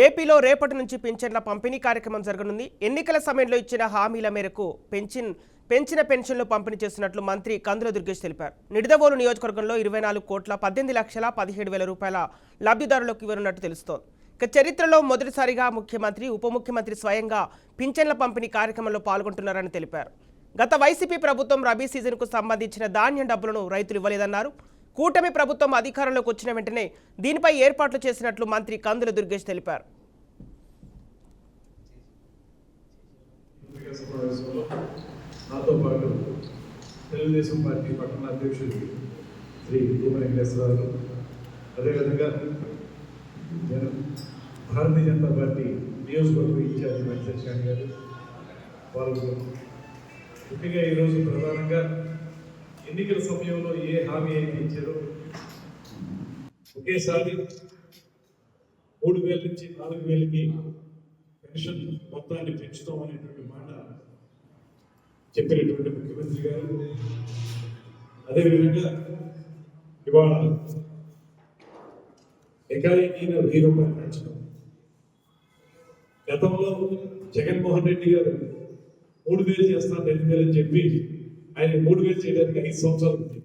ఏపీలో రేపటి నుంచి పింఛన్ల పంపిణీ కార్యక్రమం జరగనుంది. ఎన్నికల సమయంలో ఇచ్చిన హామీల మేరకు పెంచిన పెన్షన్లు పంపిణీ చేస్తున్నట్లు మంత్రి కందుల దుర్గేష్ తెలిపారు. నిడదవోలు నియోజకవర్గంలో 24,18,17,000 రూపాయల లబ్ధిదారులకు ఇవ్వనున్నట్టు తెలుస్తోంది. ఇక చరిత్రలో మొదటిసారిగా ముఖ్యమంత్రి, ఉప ముఖ్యమంత్రి స్వయంగా పింఛన్ల పంపిణీ కార్యక్రమంలో పాల్గొంటున్నారని తెలిపారు. గత వైసీపీ ప్రభుత్వం రబీ సీజన్కు సంబంధించిన ధాన్యం డబ్బులను రైతులు ఇవ్వలేదన్నారు. కూటమి ప్రభుత్వం అధికారంలోకి వచ్చిన వెంటనే దీనిపై ఏర్పాట్లు చేసినట్లు మంత్రి కందుల దుర్గేష్ తెలిపారు. నాతో పాటు తెలుగుదేశం పార్టీ పట్టణ అధ్యక్షుడు శ్రీ భూమి వెంకటేశ్వరరావు, అదేవిధంగా భారతీయ జనతా పార్టీ నియోజకవర్గ ఇన్ఛార్జి వెంకటేశ్వర గారు వాళ్ళు ముఖ్యంగా ఈరోజు ప్రధానంగా ఎన్నికల సమయంలో ఏ హామీ అయితే ఇచ్చారో ఒకేసారి 3,000 నుంచి 4,000కి పెన్షన్ మొత్తాన్ని పెంచుతాం అనేటువంటి మాట చెప్పినటువంటి ముఖ్యమంత్రి గారు, అదేవిధంగా ఇవాళ ఎకరానికి 1,000 రూపాయలు పెంచడం. గతంలో జగన్మోహన్ రెడ్డి గారు 3,000 చేస్తాను 2,000 అని చెప్పి ఆయన 3,000 చేయడానికి 5 సంవత్సరాలు ఉంది.